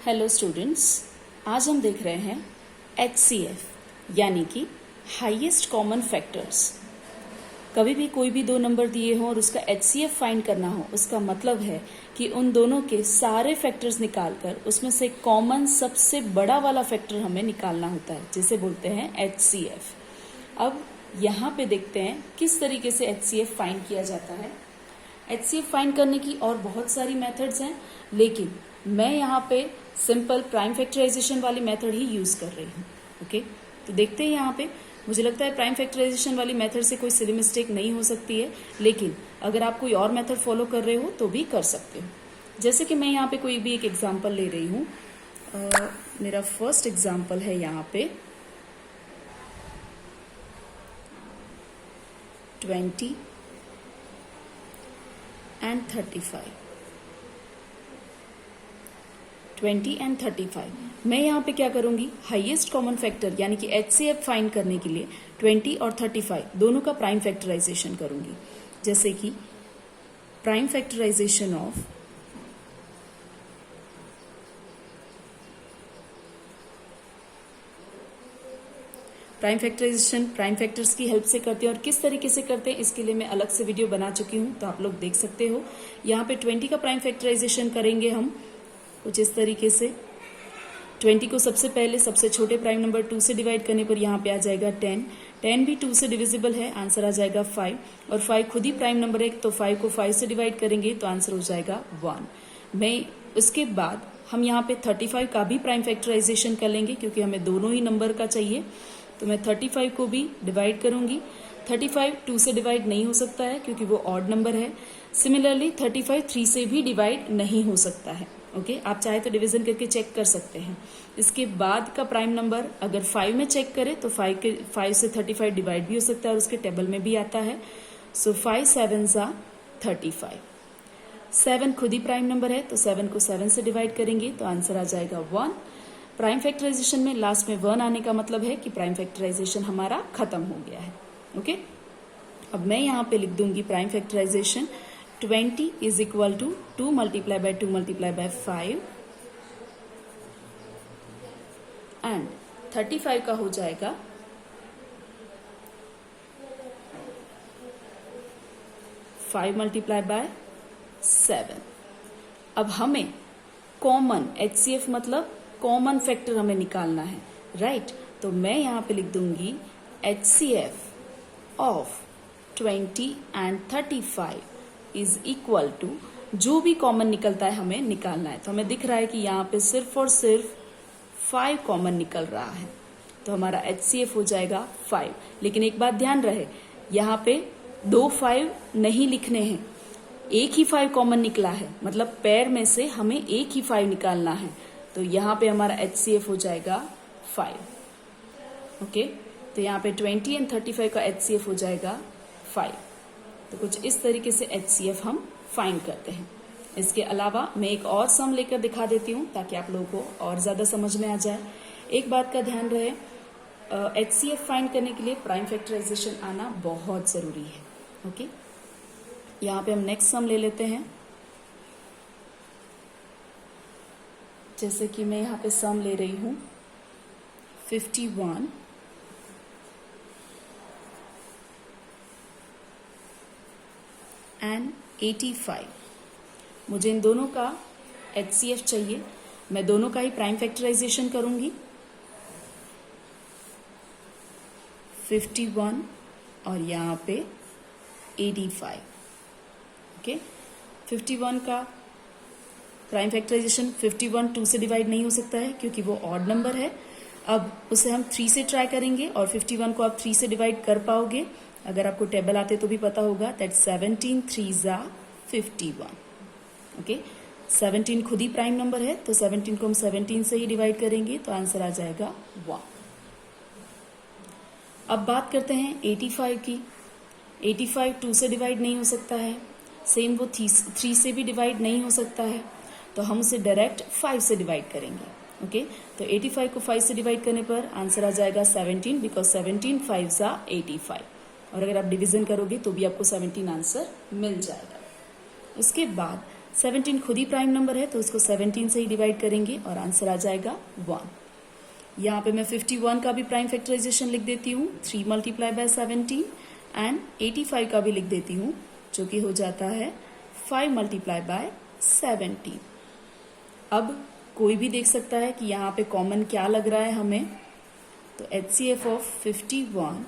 Hello students, आज हम देख रहे हैं HCF यानी कि हाईएस्ट कॉमन फैक्टर्स। कभी भी कोई भी दो नंबर दिए हों और उसका HCF फाइंड करना हो, उसका मतलब है कि उन दोनों के सारे फैक्टर्स निकालकर उसमें से कॉमन सबसे बड़ा वाला फैक्टर हमें निकालना होता है, जिसे बोलते हैं HCF। अब यहाँ पे देखते हैं किस तरीके से HCF फाइंड किया जाता है। HCF फाइंड करने की और बहुत सारी मेथड्स हैं, लेकिन मैं यहाँ पे सिंपल प्राइम फैक्टराइजेशन वाली मेथड ही यूज कर रही हूँ। ओके, तो देखते हैं यहाँ पे। मुझे लगता है प्राइम फैक्टराइजेशन वाली मेथड से कोई सिली मिस्टेक नहीं हो सकती है, लेकिन अगर आप कोई और मेथड फॉलो कर रहे हो तो भी कर सकते हो। जैसे कि मैं यहाँ पे कोई भी एक एग्जाम्पल ले रही हूँ। मेरा फर्स्ट एग्जाम्पल है यहाँ पे 20 and 35। 20 and 35 मैं यहाँ पे क्या करूंगी, हाईएस्ट कॉमन फैक्टर यानी कि HCF फाइंड करने के लिए 20 और 35 दोनों का प्राइम फैक्टराइजेशन करूंगी। जैसे कि prime factorization of prime factors की हेल्प से करते हैं, और किस तरीके से करते हैं इसके लिए मैं अलग से वीडियो बना चुकी हूँ, तो आप लोग देख सकते हो। यहाँ पे 20 का प्राइम फैक्टराइजेशन करेंगे हम कुछ इस तरीके से। 20 को सबसे पहले सबसे छोटे प्राइम नंबर 2 से डिवाइड करने पर यहाँ पे आ जाएगा 10। 10 भी 2 से डिविजिबल है, आंसर आ जाएगा 5। और 5 खुद ही प्राइम नंबर है, तो 5 को 5 से डिवाइड करेंगे तो आंसर हो जाएगा 1। मैं उसके बाद हम यहाँ पे 35 का भी प्राइम फैक्टराइजेशन कर लेंगे, क्योंकि हमें दोनों ही नंबर का चाहिए। तो मैं 35 को भी डिवाइड करूंगी। 35 2 से डिवाइड नहीं हो सकता है, क्योंकि वो ऑड नंबर है। सिमिलरली 35 3 से भी डिवाइड नहीं हो सकता है। ओके, आप चाहे तो डिवीजन करके चेक कर सकते हैं। इसके बाद का प्राइम नंबर अगर 5 में चेक करें तो 5 से 35 डिवाइड भी हो सकता है, और उसके टेबल में भी आता है। सो 5 7s are 35। 7 खुद ही प्राइम नंबर है, तो 7 को 7 से डिवाइड करेंगे तो आंसर आ जाएगा 1। प्राइम फैक्टराइजेशन में लास्ट में 1 आने का मतलब है कि प्राइम फैक्टराइजेशन हमारा खत्म हो गया है। ओके, अब मैं यहाँ पे लिख दूंगी prime factorisation 20 is equal to 2 multiplied by 2 multiplied by 5 and 35 का हो जाएगा 5 multiplied by 7। अब हमें कॉमन HCF मतलब कॉमन फैक्टर हमें निकालना है, राइट। तो मैं यहाँ पे लिख दूंगी HCF of 20 and 35 is equal to, जो भी कॉमन निकलता है हमें निकालना है। तो हमें दिख रहा है कि यहाँ पे सिर्फ और सिर्फ 5 कॉमन निकल रहा है, तो हमारा HCF हो जाएगा 5। लेकिन एक बात ध्यान रहे, यहाँ पे 2 5 नहीं लिखने हैं, एक ही 5 कॉमन निकला है, मतलब पेयर में से हमें एक ही 5 निकालना है। तो यहाँ पे हमारा HCF हो जाएगा 5। ओके, तो यहाँ पे 20 and 35 का HCF हो जाएगा 5। तो कुछ इस तरीके से HCF हम फाइंड करते हैं। इसके अलावा मैं एक और सम लेकर दिखा देती हूँ, ताकि आप लोगों को और ज्यादा समझ में आ जाए। एक बात का ध्यान रहे, HCF फाइंड करने के लिए प्राइम फैक्टराइजेशन आना बहुत जरूरी है। ओके, यहाँ पे हम नेक्स्ट सम ले लेते हैं। जैसे कि मैं यहाँ पे सम ले रही हूँ 51 and 85। मुझे इन दोनों का HCF चाहिए। मैं दोनों का ही प्राइम फैक्टराइजेशन करूंगी। 51 और यहाँ पे 85। ओके, 51 का प्राइम फैक्टराइजेशन 51 2 से डिवाइड नहीं हो सकता है, क्योंकि वो ऑड नंबर है। अब उसे हम 3 से ट्राई करेंगे, और 51 को आप 3 से डिवाइड कर पाओगे। अगर आपको टेबल आते तो भी पता होगा दैट 17 3s are 51। ओके, 17 खुद ही प्राइम नंबर है, तो 17 को हम 17 से ही डिवाइड करेंगे तो आंसर आ जाएगा 1। अब बात करते हैं 85 की। 85 2 से डिवाइड नहीं हो सकता है, सेम वो 3 से भी डिवाइड नहीं हो सकता है, तो हम उसे डायरेक्ट 5 से डिवाइड करेंगे। ओके, तो 85 को 5 से डिवाइड करने पर आंसर आ जाएगा 17, बिकॉज 17 5s are 85। और अगर आप डिवीजन करोगे तो भी आपको 17 आंसर मिल जाएगा। उसके बाद 17 खुद ही प्राइम नंबर है तो उसको 17 से ही डिवाइड करेंगे और आंसर आ जाएगा 1। यहाँ पे मैं 51 का भी प्राइम फैक्टराइजेशन लिख देती हूँ, 3 मल्टीप्लाई बाय 17, एंड 85 का भी लिख देती हूँ जो कि हो जाता है 5 मल्टीप्लाई बाय 17। अब कोई भी देख सकता है कि यहाँ पे कॉमन क्या लग रहा है हमें, तो HCF of 51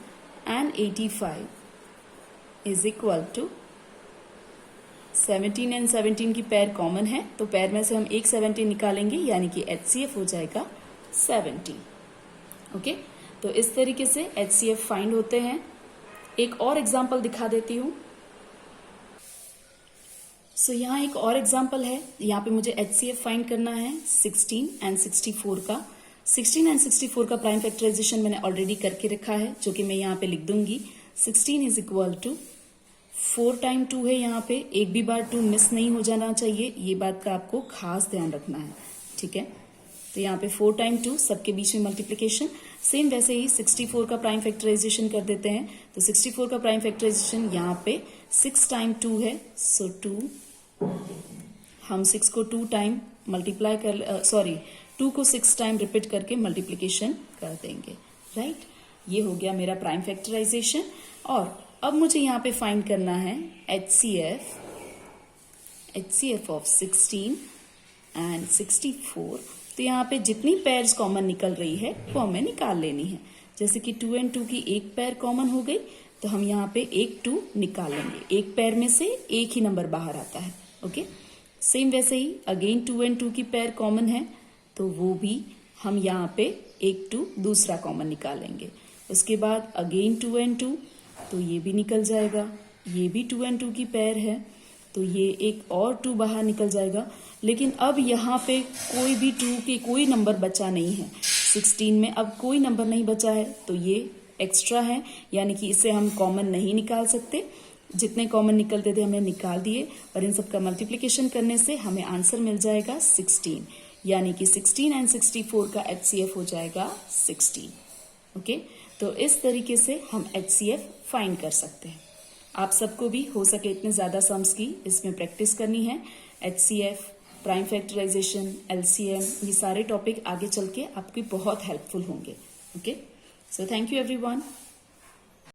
and 85 is equal to 17 and 17 की पेयर कॉमन है तो पेयर में से हम एक 17 निकालेंगे यानी कि HCF हो जाएगा 70। ओके, तो इस तरीके से HCF फाइंड होते हैं। एक और एग्जांपल दिखा देती हूँ। सो यहाँ एक और एग्जांपल है, यहाँ पे मुझे HCF फाइंड करना है 16 एंड 64 का। 16 एंड 64 का प्राइम फैक्टराइजेशन मैंने ऑलरेडी करके रखा है जो कि मैं यहाँ पे लिख दूंगी। 16 इज इक्वल टू 4 टाइम 2 है, यहाँ पे एक भी बार 2 मिस नहीं हो जाना चाहिए, ये बात का आपको खास ध्यान रखना है। ठीक है, तो यहाँ पे 4 टाइम 2 सबके बीच में मल्टीप्लीकेशन। सेम वैसे ही 64 का प्राइम फैक्टराइजेशन कर देते हैं। तो 64 का प्राइम फैक्टराइजेशन यहाँ पे 6 टाइम 2 है, सो 2, हम 6 को 2 टाइम मल्टीप्लाई कर 2 को 6 टाइम रिपीट करके मल्टीप्लीकेशन कर देंगे। राइट, ये हो गया मेरा प्राइम फैक्टराइजेशन। और अब मुझे यहाँ पे फाइंड करना है HCF ऑफ 16 एंड 64। तो यहाँ पे जितनी पेयर्स कॉमन निकल रही है वो हमें निकाल लेनी है। जैसे कि 2 एंड 2 की एक पेयर कॉमन हो गई तो हम यहाँ पे एक 2 निकाल लेंगे, एक पेयर में से एक ही नंबर बाहर आता है। ओके, सेम वैसे ही अगेन 2 एंड 2 की पेयर कॉमन है तो वो भी हम यहाँ पे एक 2 दूसरा कॉमन निकालेंगे। उसके बाद अगेन 2 एंड 2 तो ये भी निकल जाएगा, ये भी 2 एंड 2 की पेयर है तो ये एक और 2 बाहर निकल जाएगा। लेकिन अब यहाँ पे कोई भी 2 के कोई नंबर बचा नहीं है, 16 में अब कोई नंबर नहीं बचा है तो ये एक्स्ट्रा है, यानी कि इसे हम कॉमन नहीं निकाल सकते। जितने कॉमन निकलते थे हमने निकाल दिए और इन सब का मल्टीप्लिकेशन करने से हमें आंसर मिल जाएगा 16, यानी कि 16 एंड 64 का HCF हो जाएगा 16। ओके, तो इस तरीके से हम HCF फाइंड कर सकते हैं। आप सबको भी हो सके इतने ज्यादा सम्स की इसमें प्रैक्टिस करनी है। HCF, प्राइम फैक्टराइजेशन, LCM, ये सारे टॉपिक आगे चल के आपके बहुत हेल्पफुल होंगे। Okay, so thank you everyone.